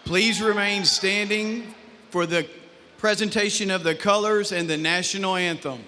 Please remain standing for the presentation of the colors and the national anthem.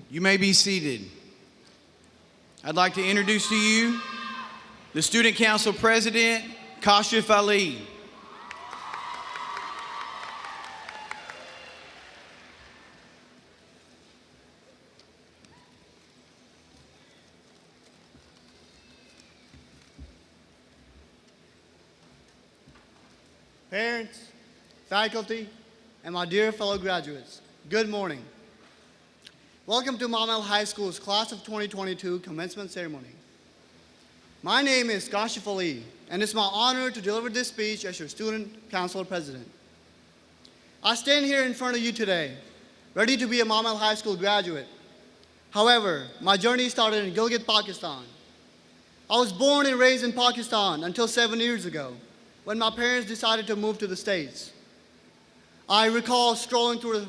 You may be seated. I'd like to introduce to you the Student Council President, Kashif Ali. Parents, faculty, and my dear fellow graduates, good morning. Welcome to Maumelle High School's Class of 2022 Commencement Ceremony. My name is Kashif Ali, and it's my honor to deliver this speech as your Student Council President. I stand here in front of you today, ready to be a Maumelle High School graduate. However, my journey started in Gilgit, Pakistan. I was born and raised in Pakistan until 7 years ago, when my parents decided to move to the States. I recall strolling through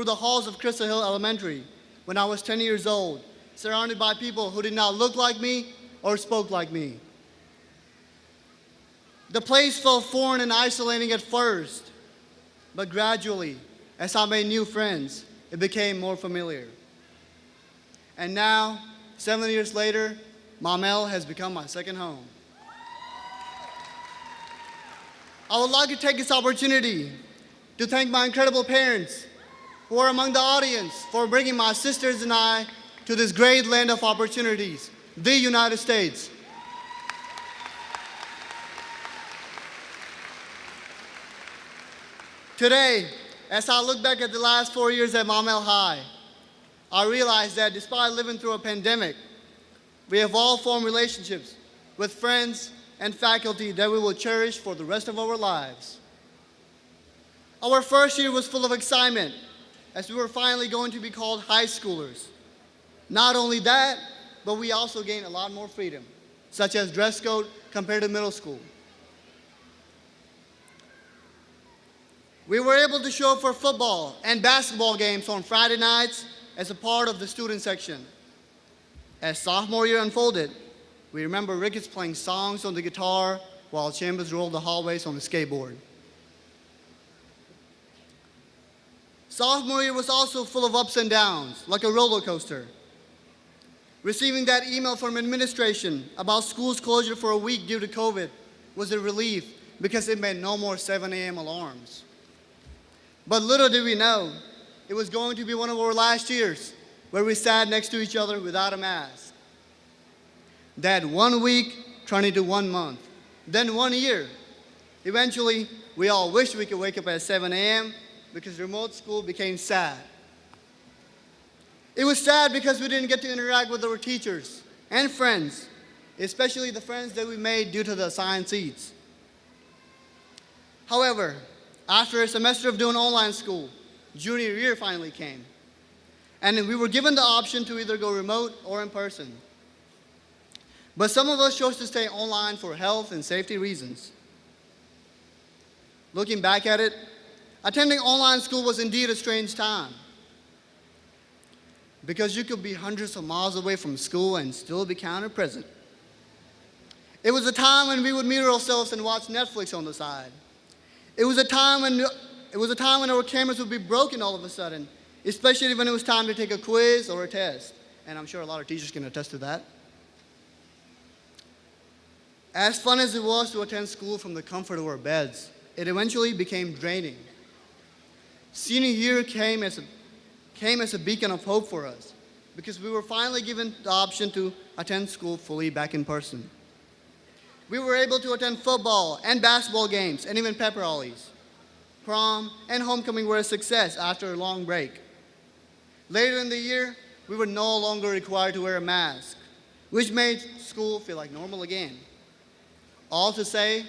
the halls of Crystal Hill Elementary when I was 10 years old, surrounded by people who did not look like me or spoke like me. The place felt foreign and isolating at first, but gradually, as I made new friends, it became more familiar. And now, 7 years later, Maumelle has become my second home. I would like to take this opportunity to thank my incredible parents who are among the audience for bringing my sisters and I to this great land of opportunities, the United States. Today, as I look back at the last 4 years at Maumelle High, I realize that despite living through a pandemic, we have all formed relationships with friends and faculty that we will cherish for the rest of our lives. Our first year was full of excitement, as we were finally going to be called high schoolers. Not only that, but we also gained a lot more freedom, such as dress code compared to middle school. We were able to show up for football and basketball games on Friday nights as a part of the student section. As sophomore year unfolded, we remember Ricketts playing songs on the guitar while Chambers rolled the hallways on the skateboard. Sophomore year was also full of ups and downs, like a roller coaster. Receiving that email from administration about school's closure for a week due to COVID was a relief because it meant no more 7 a.m. alarms. But little did we know, it was going to be one of our last years where we sat next to each other without a mask. That 1 week turned into 1 month, then 1 year. Eventually, we all wished we could wake up at 7 a.m. because remote school became sad. It was sad because we didn't get to interact with our teachers and friends, especially the friends that we made due to the assigned seats. However, after a semester of doing online school, junior year finally came, and we were given the option to either go remote or in person. But some of us chose to stay online for health and safety reasons. Looking back at it, attending online school was indeed a strange time, because you could be hundreds of miles away from school and still be counted present. It was a time when we would mute ourselves and watch Netflix on the side. It was a time when our cameras would be broken all of a sudden, especially when it was time to take a quiz or a test. And I'm sure a lot of teachers can attest to that. As fun as it was to attend school from the comfort of our beds, it eventually became draining. Senior year came as a beacon of hope for us because we were finally given the option to attend school fully back in person. We were able to attend football and basketball games and even pep rallies. Prom and homecoming were a success after a long break. Later in the year, we were no longer required to wear a mask, which made school feel like normal again. All to say,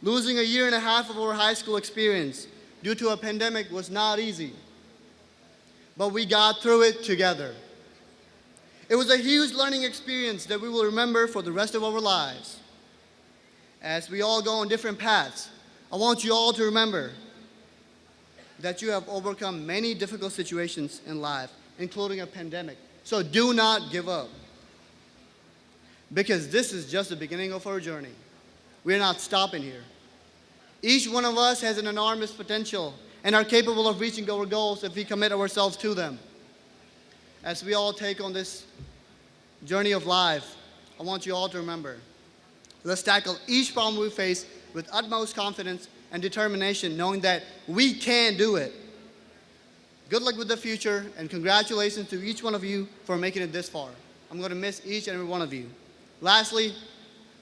losing a year and a half of our high school experience due to a pandemic was not easy. But we got through it together. It was a huge learning experience that we will remember for the rest of our lives. As we all go on different paths, I want you all to remember that you have overcome many difficult situations in life, including a pandemic. So do not give up, because this is just the beginning of our journey. We're not stopping here. Each one of us has an enormous potential and are capable of reaching our goals if we commit ourselves to them. As we all take on this journey of life, I want you all to remember, let's tackle each problem we face with utmost confidence and determination, knowing that we can do it. Good luck with the future, and congratulations to each one of you for making it this far. I'm going to miss each and every one of you. Lastly,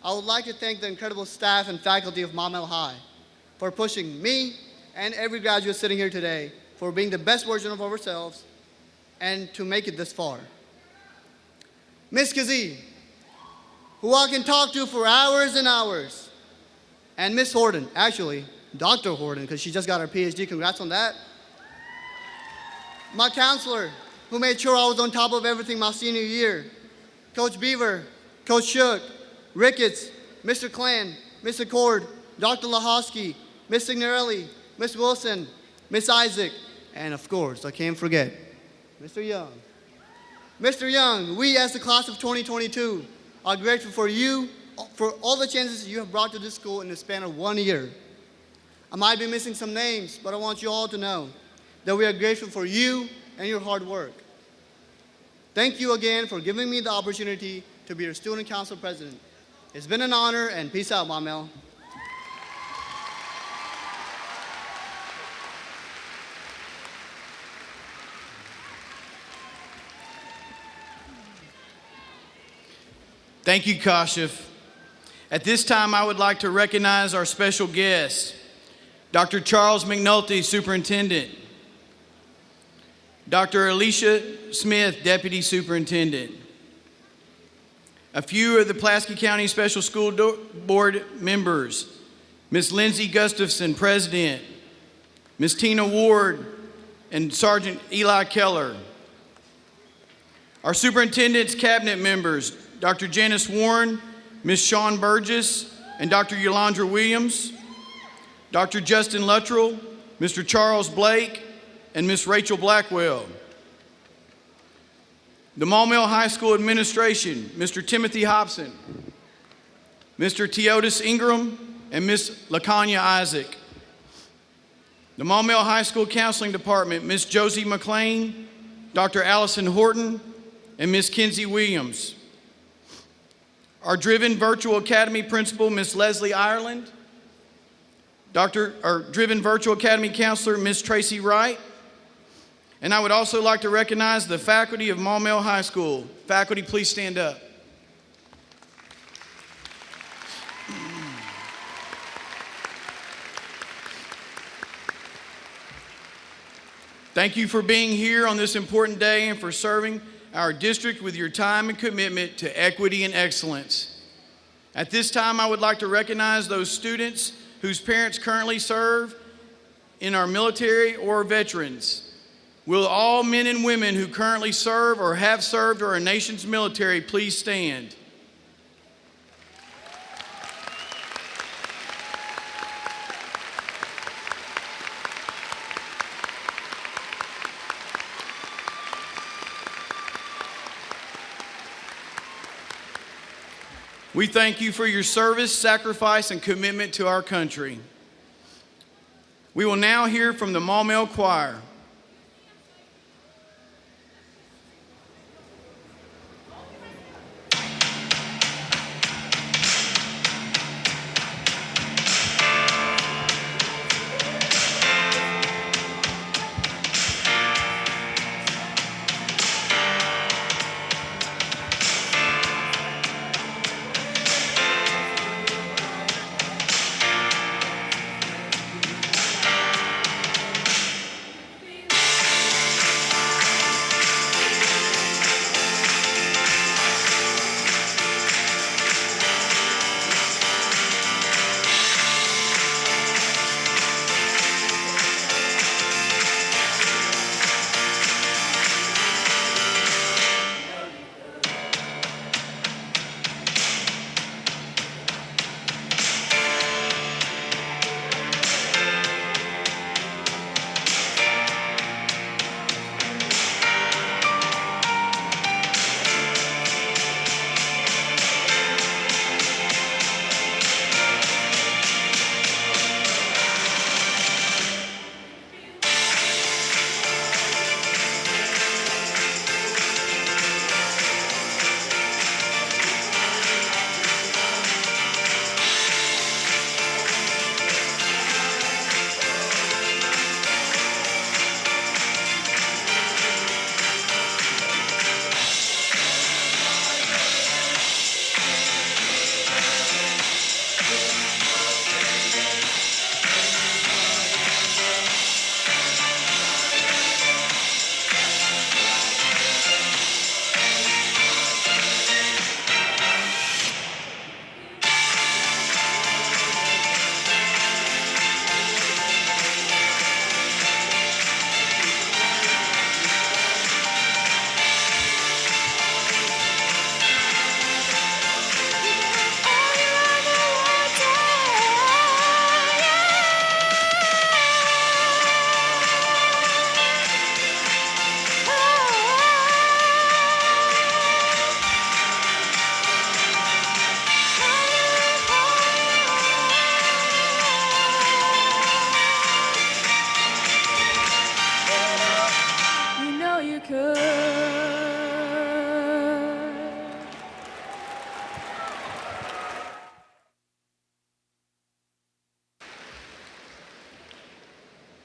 I would like to thank the incredible staff and faculty of Maumelle High for pushing me and every graduate sitting here today for being the best version of ourselves and to make it this far. Ms. Kazee, who I can talk to for hours and hours, and Ms. Horton, actually, Dr. Horton, because she just got her PhD, congrats on that. My counselor, who made sure I was on top of everything my senior year, Coach Beaver, Coach Shook, Ricketts, Mr. Clan, Mr. Cord, Dr. Lahosky, Ms. Signorelli, Ms. Wilson, Ms. Isaac, and of course, I can't forget, Mr. Young. Mr. Young, we as the class of 2022 are grateful for you, for all the chances you have brought to this school in the span of 1 year. I might be missing some names, but I want you all to know that we are grateful for you and your hard work. Thank you again for giving me the opportunity to be your student council president. It's been an honor, and peace out, Maumelle. Thank you, Kashif. At this time, I would like to recognize our special guest, Dr. Charles McNulty, Superintendent, Dr. Alicia Smith, Deputy Superintendent, a few of the Pulaski County Special School Board members, Ms. Lindsay Gustafson, President, Ms. Tina Ward, and Sergeant Eli Keller. Our Superintendent's Cabinet members, Dr. Janice Warren, Ms. Shawn Burgess, and Dr. Yolandra Williams, Dr. Justin Luttrell, Mr. Charles Blake, and Miss Rachel Blackwell. The Maumelle High School Administration, Mr. Timothy Hobson, Mr. Teotis Ingram, and Miss LaKanya Isaac. The Maumelle High School Counseling Department, Miss Josie McLean, Dr. Allison Horton, and Miss Kinsey Williams. Our Driven Virtual Academy Principal, Miss Leslie Ireland. Our Driven Virtual Academy Counselor, Miss Tracy Wright. And I would also like to recognize the faculty of Maumelle High School. Faculty, please stand up. Thank you for being here on this important day and for serving our district with your time and commitment to equity and excellence. At this time, I would like to recognize those students whose parents currently serve in our military or veterans. Will all men and women who currently serve or have served our nation's military please stand? We thank you for your service, sacrifice, and commitment to our country. We will now hear from the Maumelle Choir.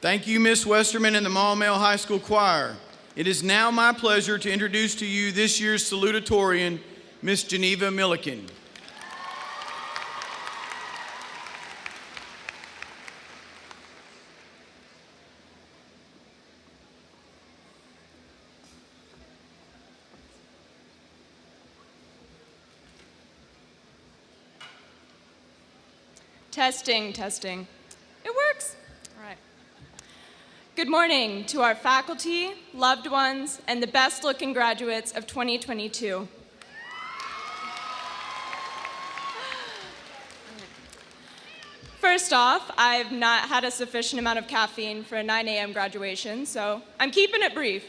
Thank you, Miss Westerman and the Maumelle High School Choir. It is now my pleasure to introduce to you this year's Salutatorian, Miss Geneva Milliken. Testing, testing. It works. All right. Good morning to our faculty, loved ones, and the best-looking graduates of 2022. First off, I've not had a sufficient amount of caffeine for a 9 a.m. graduation, so I'm keeping it brief.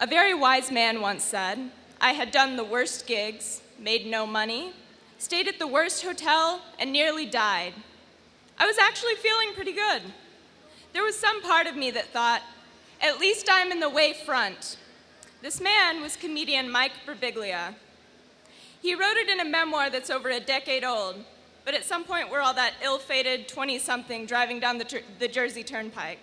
A very wise man once said, I had done the worst gigs, made no money, stayed at the worst hotel, and nearly died. I was actually feeling pretty good. There was some part of me that thought, at least I'm in the way front. This man was comedian Mike Birbiglia. He wrote it in a memoir that's over a decade old, but at some point we're all that ill-fated 20-something driving down the Jersey Turnpike.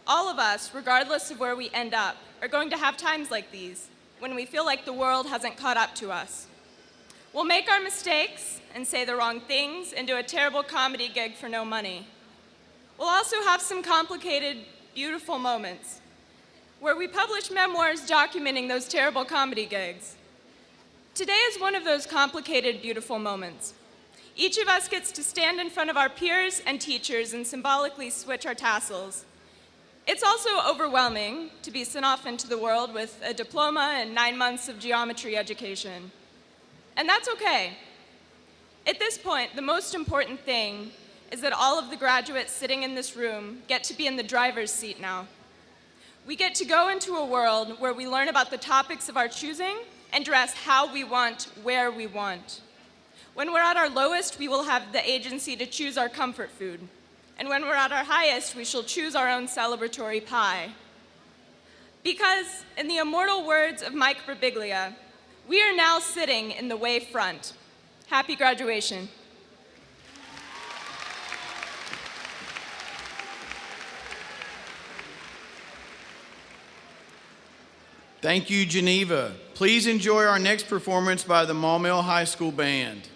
All of us, regardless of where we end up, are going to have times like these, when we feel like the world hasn't caught up to us. We'll make our mistakes and say the wrong things and do a terrible comedy gig for no money. We'll also have some complicated, beautiful moments where we publish memoirs documenting those terrible comedy gigs. Today is one of those complicated, beautiful moments. Each of us gets to stand in front of our peers and teachers and symbolically switch our tassels. It's also overwhelming to be sent off into the world with a diploma and 9 months of geometry education. And that's okay. At this point, the most important thing is that all of the graduates sitting in this room get to be in the driver's seat now. We get to go into a world where we learn about the topics of our choosing and dress how we want, where we want. When we're at our lowest, we will have the agency to choose our comfort food. And when we're at our highest, we shall choose our own celebratory pie. Because, in the immortal words of Mike Birbiglia, we are now sitting in the way front. Happy graduation. Thank you, Geneva. Please enjoy our next performance by the Maumelle High School Band.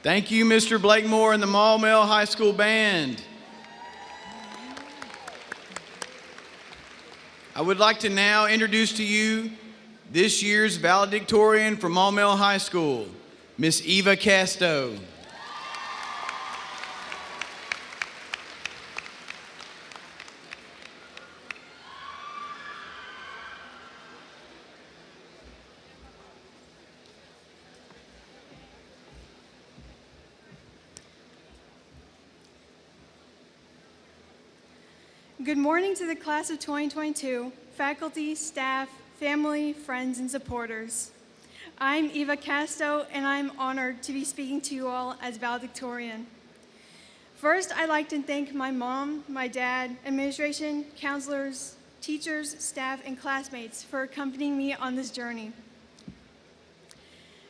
Thank you, Mr. Blakemore and the Maumelle High School Band. I would like to now introduce to you this year's valedictorian from Maumelle High School, Miss Eva Casto. Good morning to the class of 2022, faculty, staff, family, friends, and supporters. I'm Eva Casto, and I'm honored to be speaking to you all as valedictorian. First, I'd like to thank my mom, my dad, administration, counselors, teachers, staff, and classmates for accompanying me on this journey.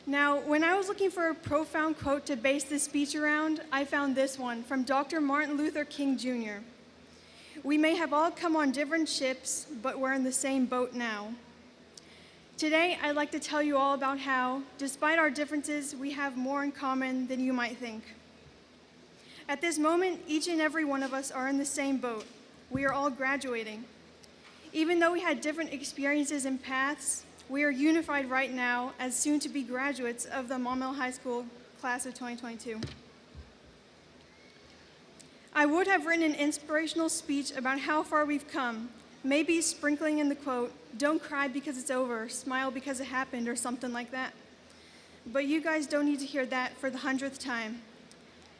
Now, when I was looking for a profound quote to base this speech around, I found this one from Dr. Martin Luther King Jr. We may have all come on different ships, but we're in the same boat now. Today, I'd like to tell you all about how, despite our differences, we have more in common than you might think. At this moment, each and every one of us are in the same boat. We are all graduating. Even though we had different experiences and paths, we are unified right now as soon-to-be graduates of the Maumelle High School class of 2022. I would have written an inspirational speech about how far we've come, maybe sprinkling in the quote, "Don't cry because it's over, smile because it happened," or something like that. But you guys don't need to hear that for the 100th time.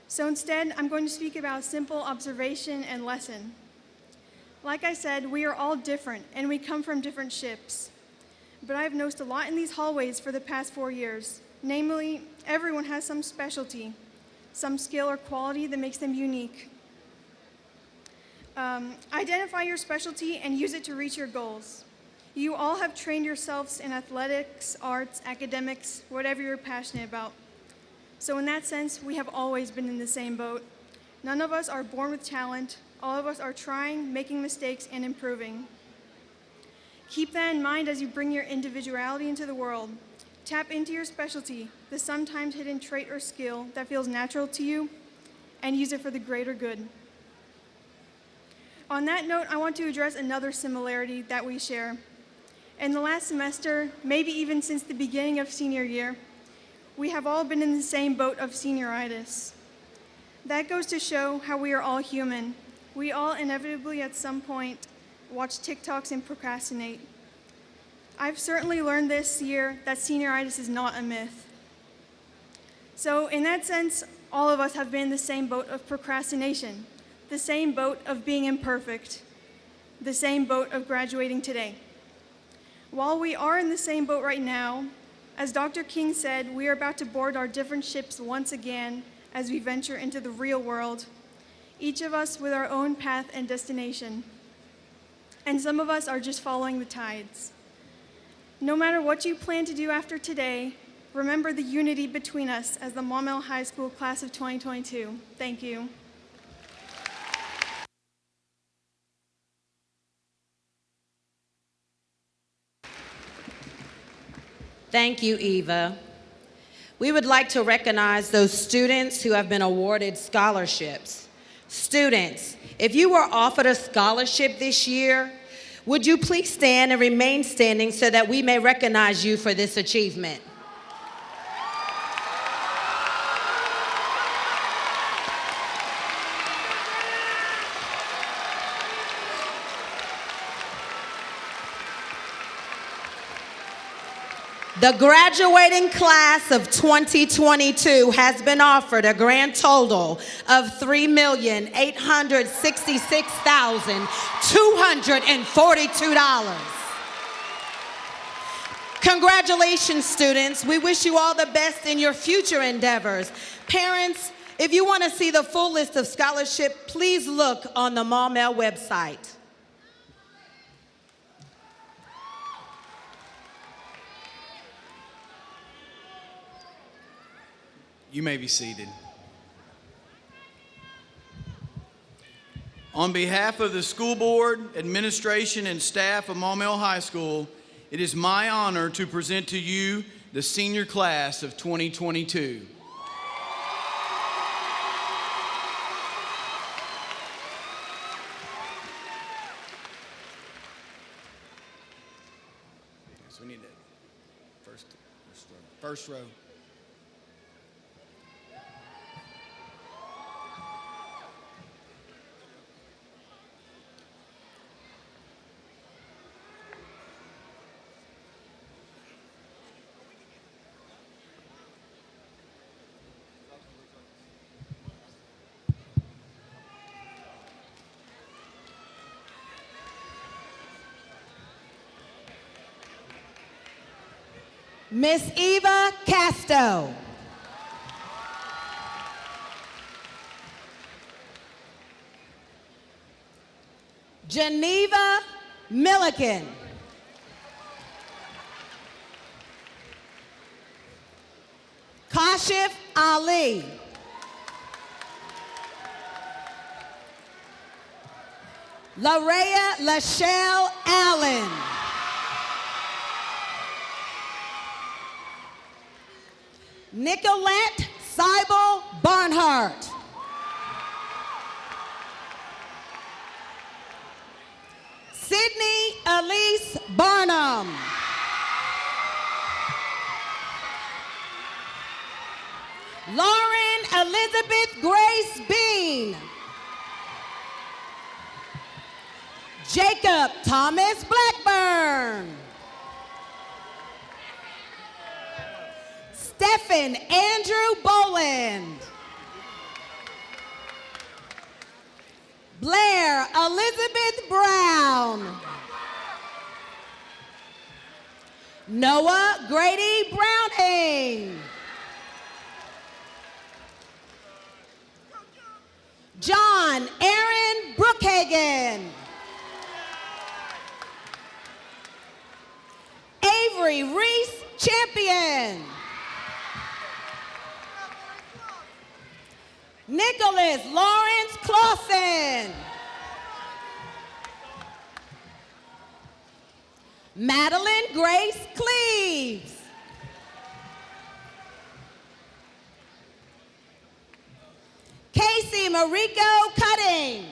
So instead, I'm going to speak about a simple observation and lesson. Like I said, we are all different, and we come from different ships. But I've noticed a lot in these hallways for the past 4 years. Namely, everyone has some specialty, some skill or quality that makes them unique. Identify your specialty and use it to reach your goals. You all have trained yourselves in athletics, arts, academics, whatever you're passionate about. So in that sense, we have always been in the same boat. None of us are born with talent. All of us are trying, making mistakes, and improving. Keep that in mind as you bring your individuality into the world. Tap into your specialty, the sometimes hidden trait or skill that feels natural to you, and use it for the greater good. On that note, I want to address another similarity that we share. In the last semester, maybe even since the beginning of senior year, we have all been in the same boat of senioritis. That goes to show how we are all human. We all inevitably at some point watch TikToks and procrastinate. I've certainly learned this year that senioritis is not a myth. So in that sense, all of us have been in the same boat of procrastination, the same boat of being imperfect, the same boat of graduating today. While we are in the same boat right now, as Dr. King said, we are about to board our different ships once again as we venture into the real world, each of us with our own path and destination. And some of us are just following the tides. No matter what you plan to do after today, remember the unity between us as the Maumelle High School class of 2022. Thank you. Thank you, Eva. We would like to recognize those students who have been awarded scholarships. Students, if you were offered a scholarship this year, would you please stand and remain standing so that we may recognize you for this achievement? The graduating class of 2022 has been offered a grand total of $3,866,242. Congratulations, students. We wish you all the best in your future endeavors. Parents, if you want to see the full list of scholarship, please look on the Maumelle website. You may be seated. On behalf of the school board, administration, and staff of Maumelle High School, it is my honor to present to you the senior class of 2022. We need it. First row. Miss Eva Casto. Geneva Milliken. Kashif Ali. Larea Lachelle Allen. Nicolette Seibel Barnhart. Sydney Elise Barnum. Lauren Elizabeth Grace Bean. Jacob Thomas Blackburn. Stephen Andrew Boland. Blair Elizabeth Brown. Noah Grady Browning. John Aaron Brookhagen. Avery Reese Champion. Nicholas Lawrence Clausen. Madeline Grace Cleaves. Casey Mariko Cutting.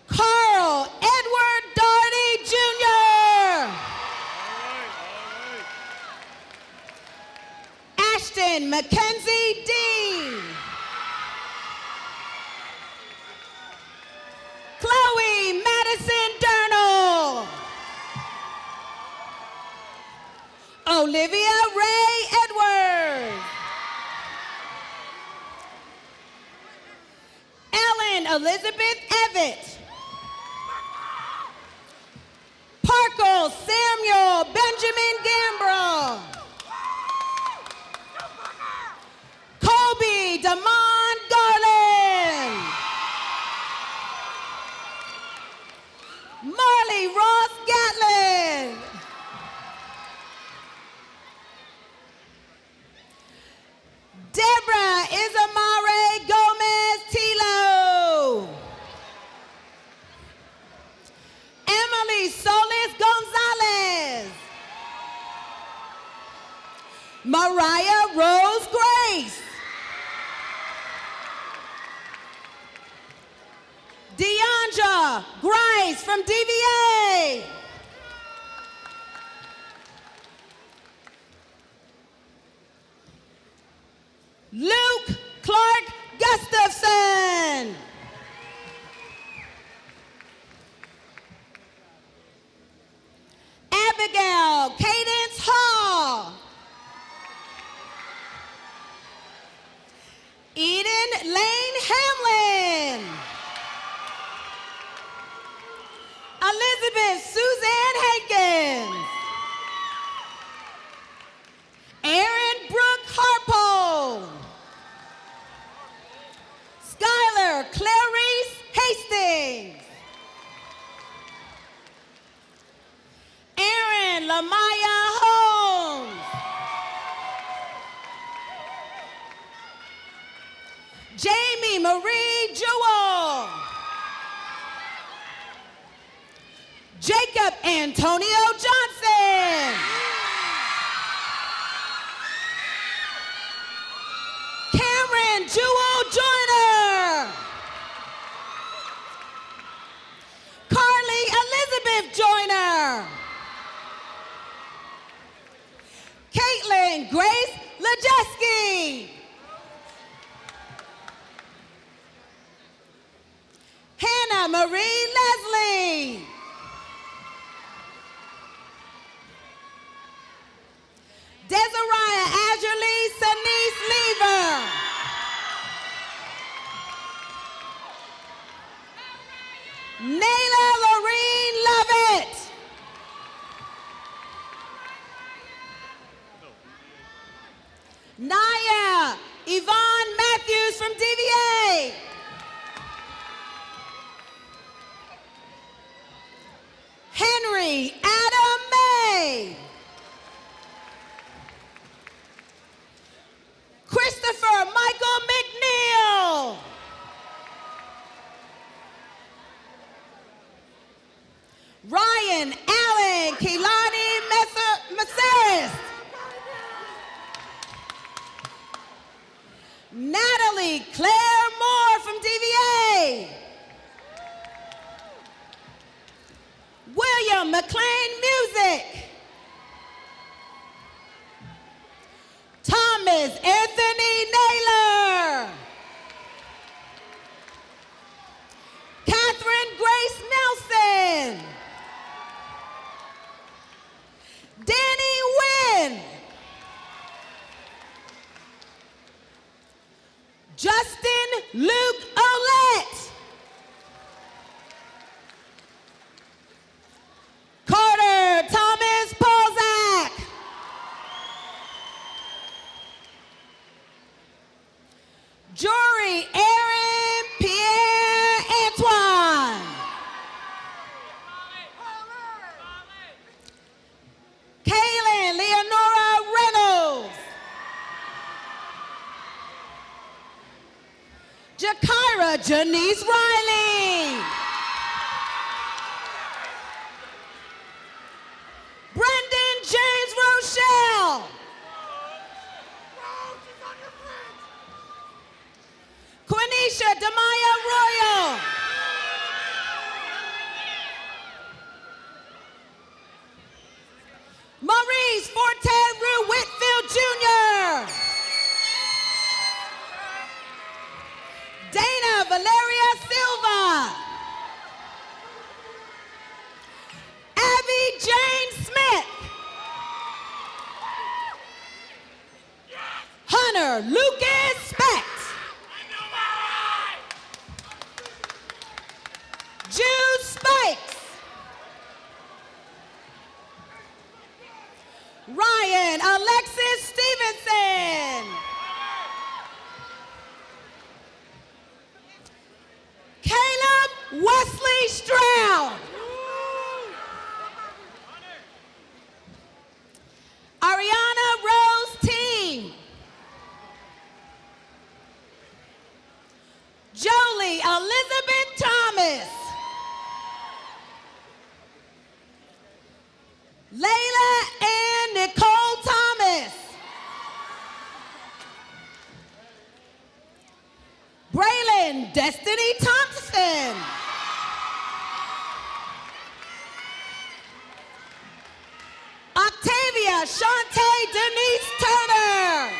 Carl Edward Doherty Jr. Ashton Mackenzie Dean. Chloe Madison Durnall. Olivia Ray Edwards. Ellen Elizabeth Evett. Parkle Samuel Benjamin Gambra. Colby Damon Garland. Marley Ross Gatlin. Deborah Isamare Gomez Tilo. Emily Solis Gonzalez. Mariah Rose Grace. Deandra Grice from DVA. Luke Clark Gustafson. Abigail Cadence Hall. Eden Lane Hamlin. Elizabeth Suzanne Hankins. Aaron Brooke Harpole. Skylar Clarice Hastings. Aaron Lamaya Holmes. Jamie Marie Jewell. Jacob Antonio Johnson. Cameron Jewel Joyner. Jessica Marie Leslie. Desiree Azurlee Sanice Lever. Nayla Lorene Lovett. Naya Yvonne Matthews from DVA. Henry Adam May. Christopher Michael McNeil. Ryan Allen Keilani Maceres. Natalie Claire Moore from DVA. William McLean Music. Thomas Anthony Naylor. Catherine Grace Nelson. Danny Wynn. Justin Luke Olette. Carter Thomas Polzak. Jory Aaron Pierre Antoine. Kaylin Leonora Reynolds. Jakira Janice Riley. Brendan James Rochelle. Quenisha Demaya Royal. Maurice Forte Rue Whitfield Jr. Dana Valeria Silva. Abby Jane Smith. Hunter Lucas Speck. Jude Spikes. Ryan Alexis Stevenson. Caleb Wesley Stroud. Ariana Rose Team. Jolie Elizabeth Thomas. Layla and Nicole Thomas. Braylon Destiny Thompson. Octavia Shantae Denise Turner.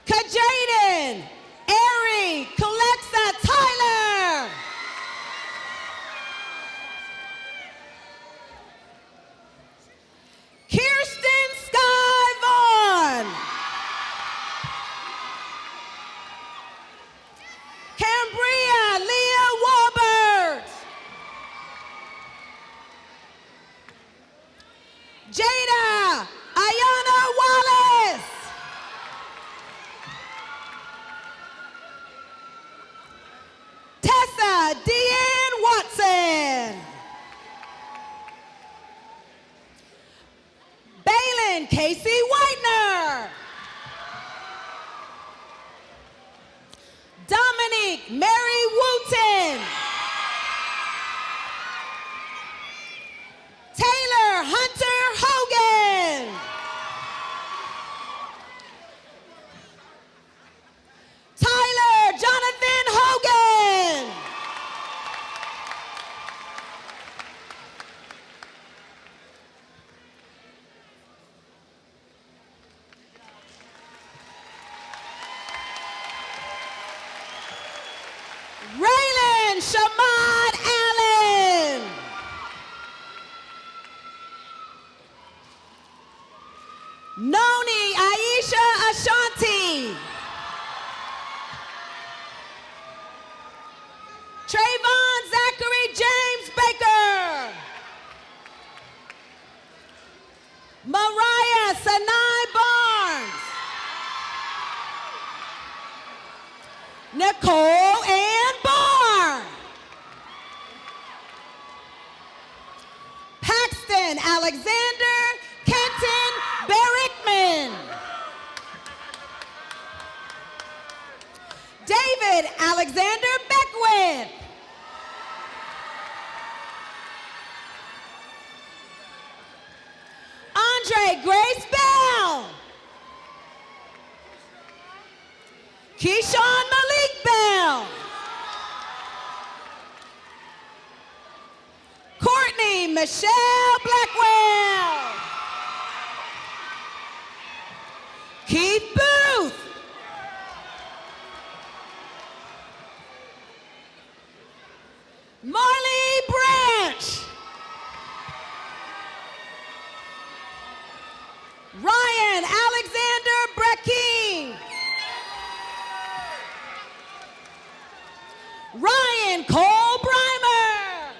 Kajaden Ari Calexa Tyler. Kirsten Sky Vaughn. Cambria Leah Walbert. Jada Ayana Wallace. Tessa Deanne Watson. Balin Casey Whitener. Dominique Mary Wooten. Taylor Hunter Hogan. Tyler Jonathan Hogan. Shamad Allen. Noni Aisha Ashanti. Trayvon Zachary James Baker. Mariah Sanai Barnes. Nicole Ann Barr. Paxton Alexander Kenton Berrickman. David Alexander Beckwith. Andre Grace Bell. Keyshawn Malik Bell. Courtney Michelle Blackwell. Keith Booth. Marley Branch. Ryan Alexander Brecking. Ryan Cole Breimer.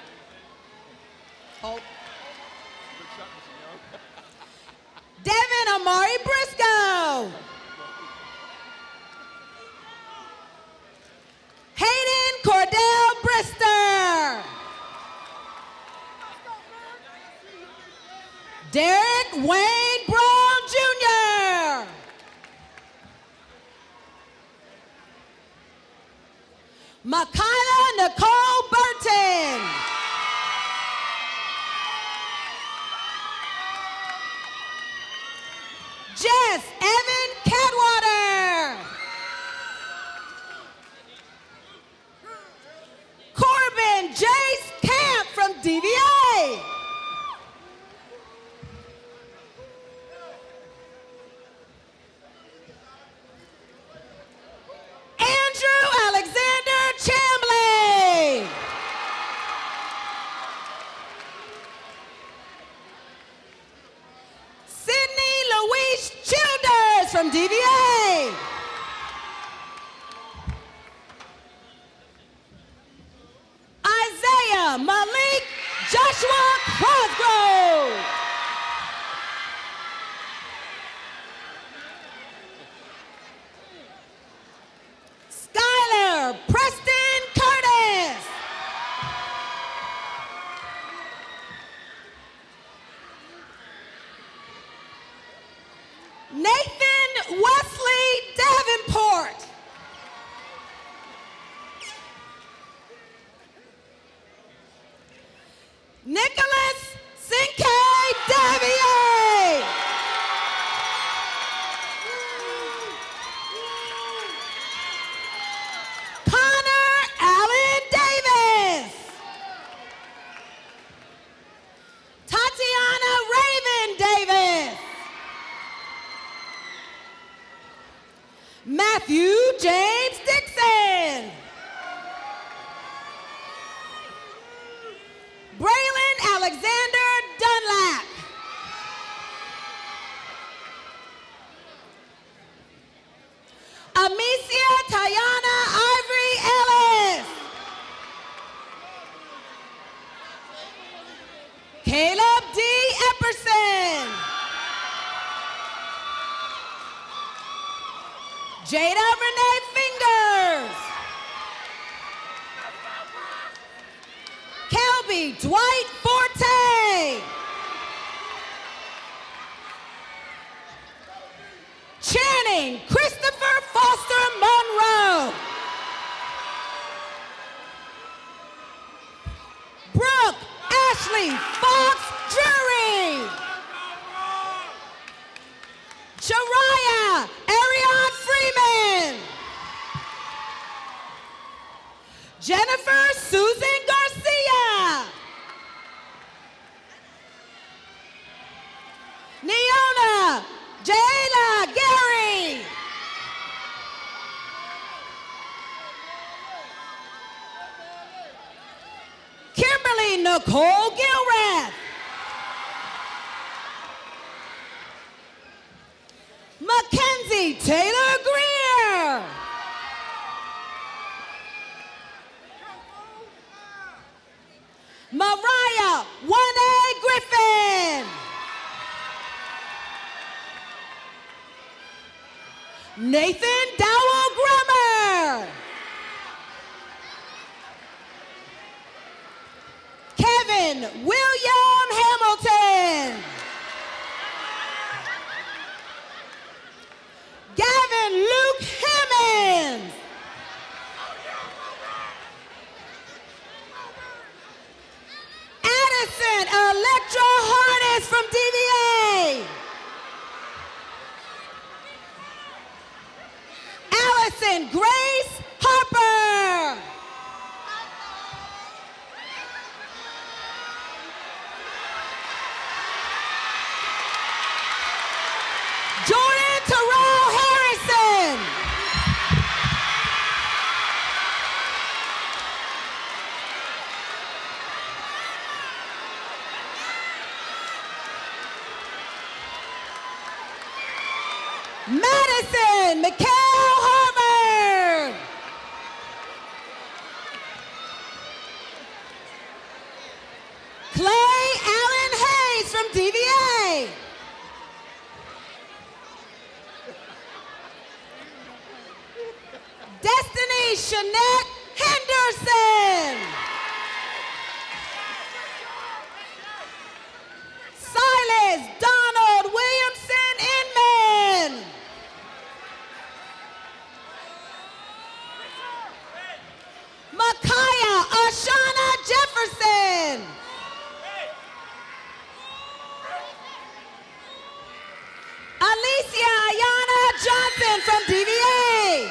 Devin Amari Briscoe. Hayden Cordell Brister. Derek Wayne Brown Jr. Makayla Nicole Burton. Jess Evan Cadwater. Corbin Jace Camp from DVA. Andrew Alexander Chambley. Sydney Louise Childers from DVA. Isaiah Malik Joshua Crosgrove. Skylar Preston Curtis. Nathan Wesley Davenport. Nicholas Sinkay Davier. Connor Allen Davis. Tatiana Raven Davis. Matthew James Dixon. Braylon Alexander Dunlap. Amicia Tayana Ivory Ellis. Caleb D. Epperson. Jada Renee Fingers. Kelby Dwight Forte. Channing Christopher Foster Monroe. Brooke Ashley Fox Drury. Shariah Ariane Freeman. Jennifer Susan Garcia. Neona Jayla Gary. Emily Nicole Gilrath. Mackenzie Taylor Greer. Mariah Wanae Griffin. Nathan Dowell Grummer. Kevin William Hamilton. Gavin Luke Hammond. Addison Electra Harness from DVA. Allison Grace Harper. Jordan Terrell Harrison. Madison Mikhail Harvard. Clay Allen Hayes from DVA. Destiny Shanette Henderson. Silas Donald Williamson Inman. Micaiah Ashana Jefferson. Alicia Ayana Johnson from DVA.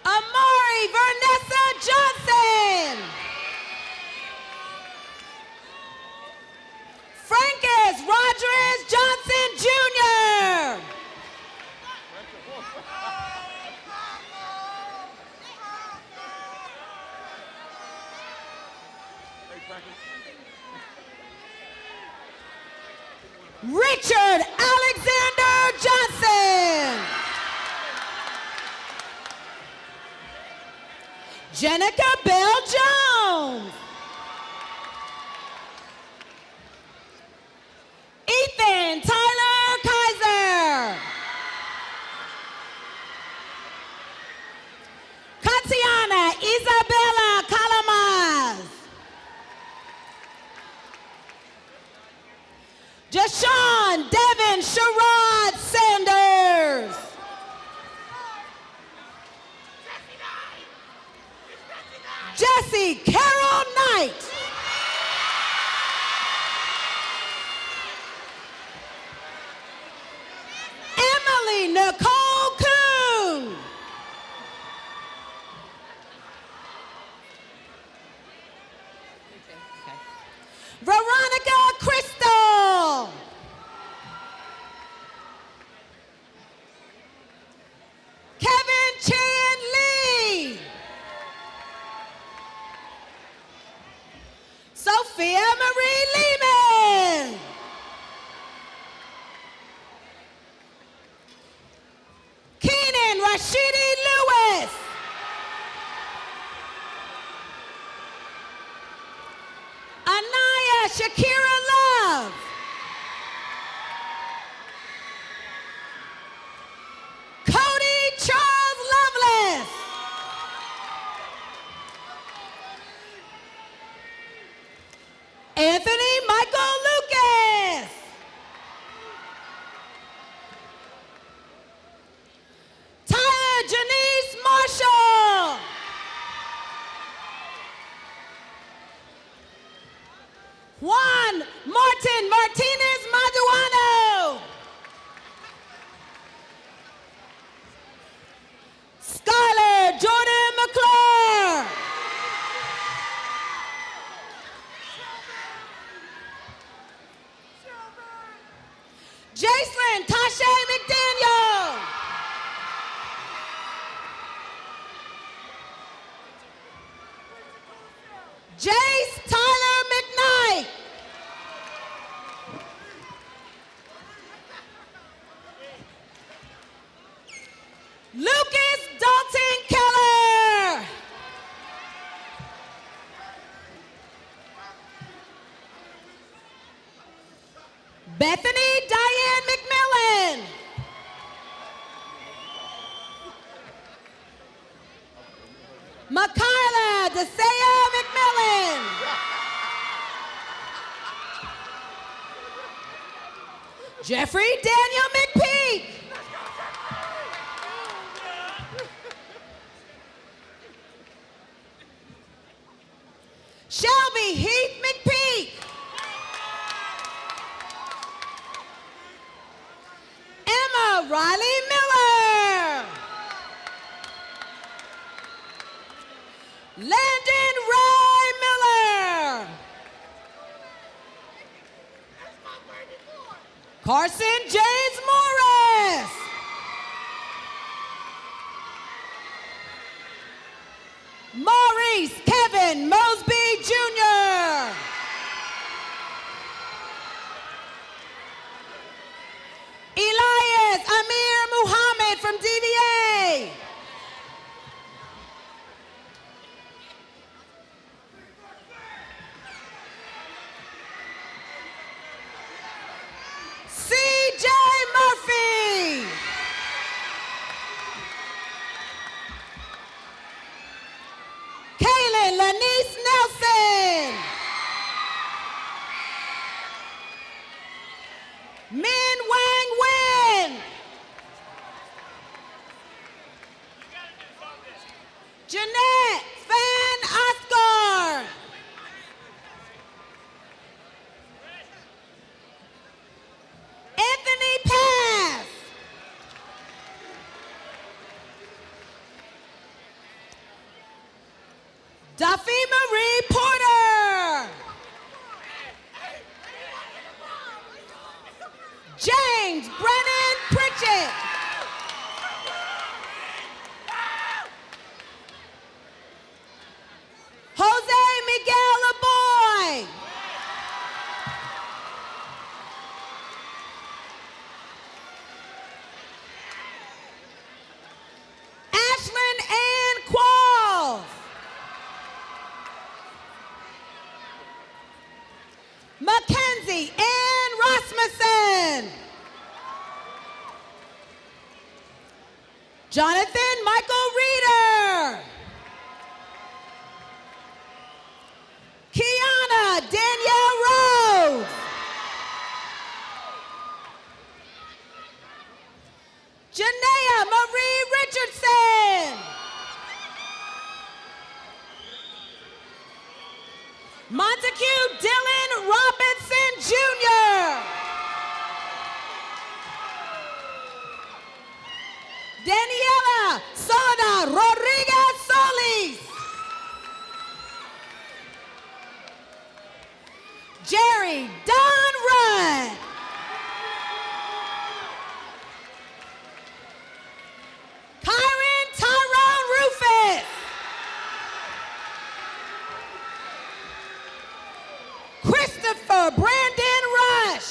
Amari Vernessa Johnson. Francis Rodriguez Johnson Jr. Richard Alexander Johnson. Jenica Bell Jones. Ethan Tyler Kaiser. Katiana Isabella Calamas. Jashawn Devin Sherrod Sanders. Jesse Carol Knight. Emily Nicole Kuhn. Veronica Crystal. Kevin Chan Lee. Sophia Marie Lehman. Keenan Rashidi Lewis. Anaya Shakira Love. Cody Charles Lovelace. Anthony Michael Lucas. Tyler Janelle Lucas Dalton Keller. Bethany Diane McMillan. Makayla Desea McMillan. Jeffrey Daniel McPeak. Shelby Heath McPeak. Emma Riley Miller. Landon Ray Miller. Carson James Morris. Maurice Kevin Mosby Jr. Elias Amir Muhammad from DVA. CJ Murphy. Kaylin Lanice Nelson. Min Wang Win. Jeanette Van Oscar. Anthony Pass. Duffy Marie Porter. James Brennan Pritchett. Jose Miguel Laboy. Ashlyn Ann Qualls. Mackenzie Ann Rasmussen. Jonathan Michael Reeder. Kiana Danielle Rose. Janaea Marie Richardson. Montague Dylan Robinson Jr. Daniela Soda Rodriguez Solis. Jerry Don Rudd. Kyron Tyrone Rufus. Christopher Brandon Rush.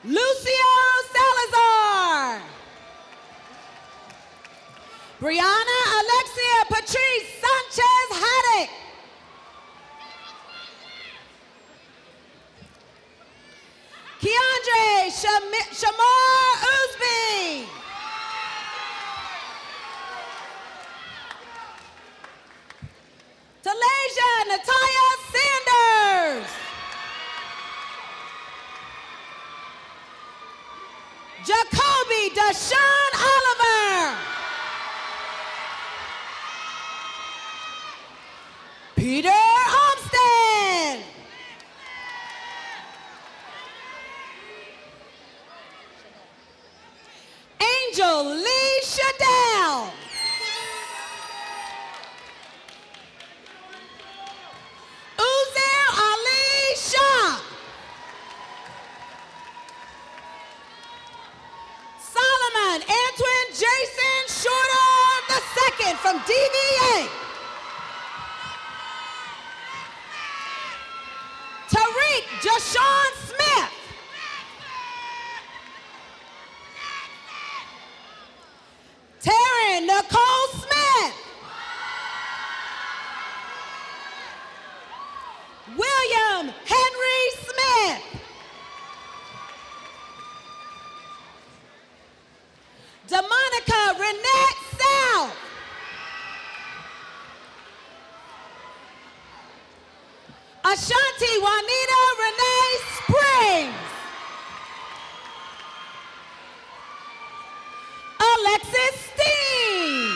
Lucio Salazar. Brianna Alexia Patrice Sanchez Haddock. Keandre Shamar Usby. Talasia Natalia Sanders. Jacoby Deshaun Oliver. Peter Olmsted. Angel Lee Shadell. Uzair Ali Shah. Solomon Antoine Jason Shorter II from DVA. Tariq Jashawn Smith. DeMonica Renette South. Ashanti Juanita Renee Springs. Alexis Steen.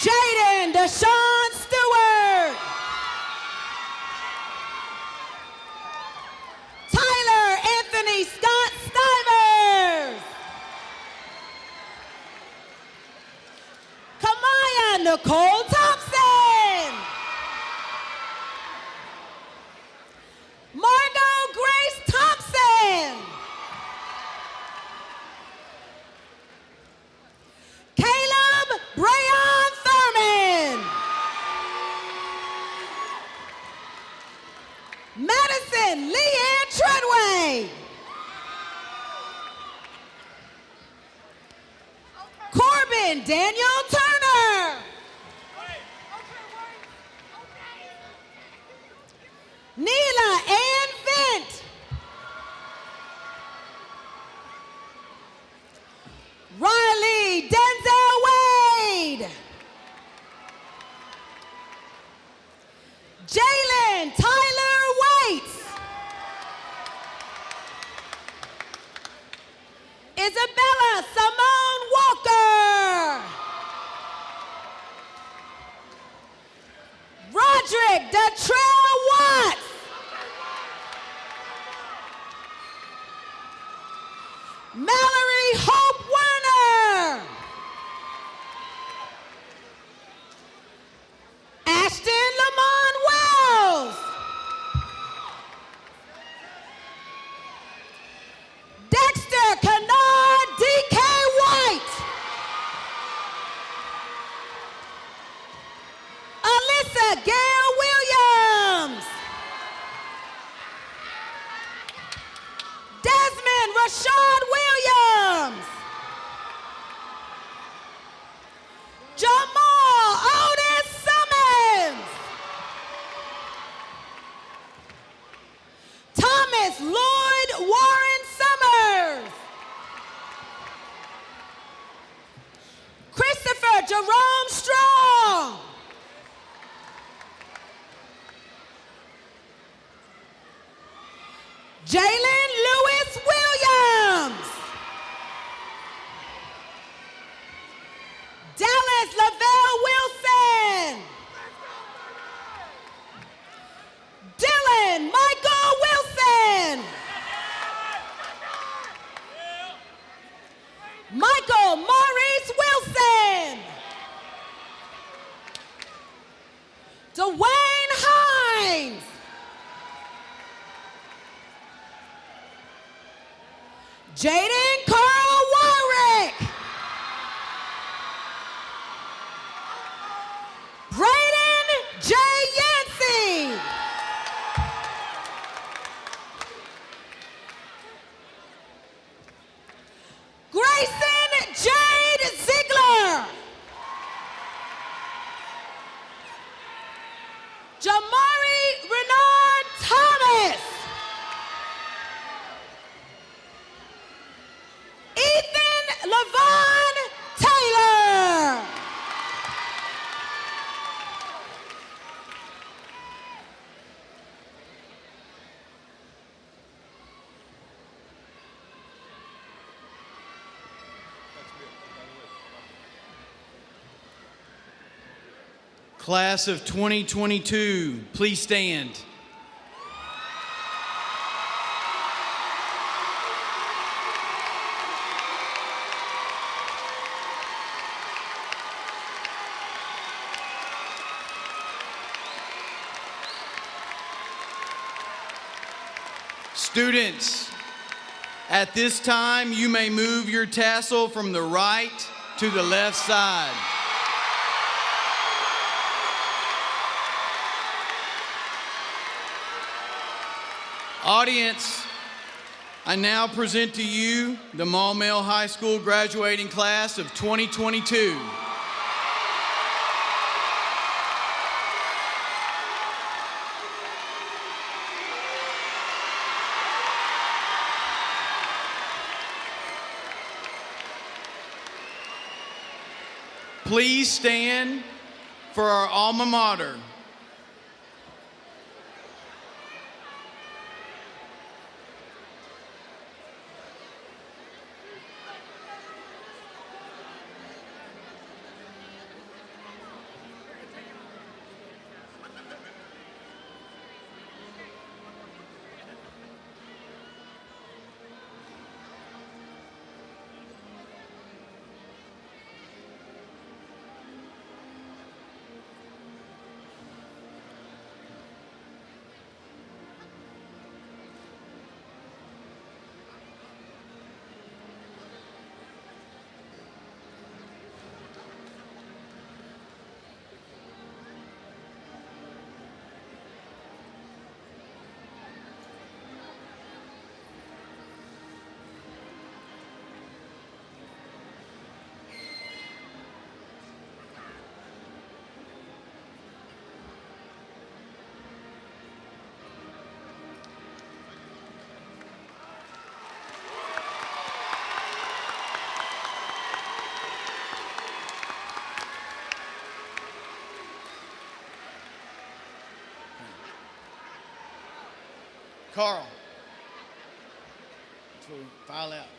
Jaden Deshaun Stewart. Tyler Anthony Scott Stivers. Kamaya Nicole Thompson. Margot Grace Thompson. Caleb Brayon Thurman. Madison Leanne Treadway. Corbin Daniel Turner. Neela Ann Vint. Riley Denzel Wade. Jalen Tyler Waits. Isabella Simone Walker. Roderick Detrell Watts. Mallory Hope Werner. Ashton Lamont Wells. Dexter Kennard D.K. White. Alyssa Gail Williams. Desmond Rashad Williams. Jamal Otis Summons. Thomas Lloyd Warren Summers. Christopher Jerome Strong. Jalen Lewis Williams. Dallas Lavelle Wilson. Dylan Michael Wilson. Michael Maurice Wilson. Dwayne Hines. Jaden Carl Warwick. Brayden J. Yancey. Grayson Jade Ziegler. Jamari Renard Thomas. Ethan Levon Taylor. Class of 2022, please stand. Students, at this time, you may move your tassel from the right to the left side. Audience, I now present to you the Maumelle High School graduating class of 2022. please stand for our alma mater. Carl. So file out.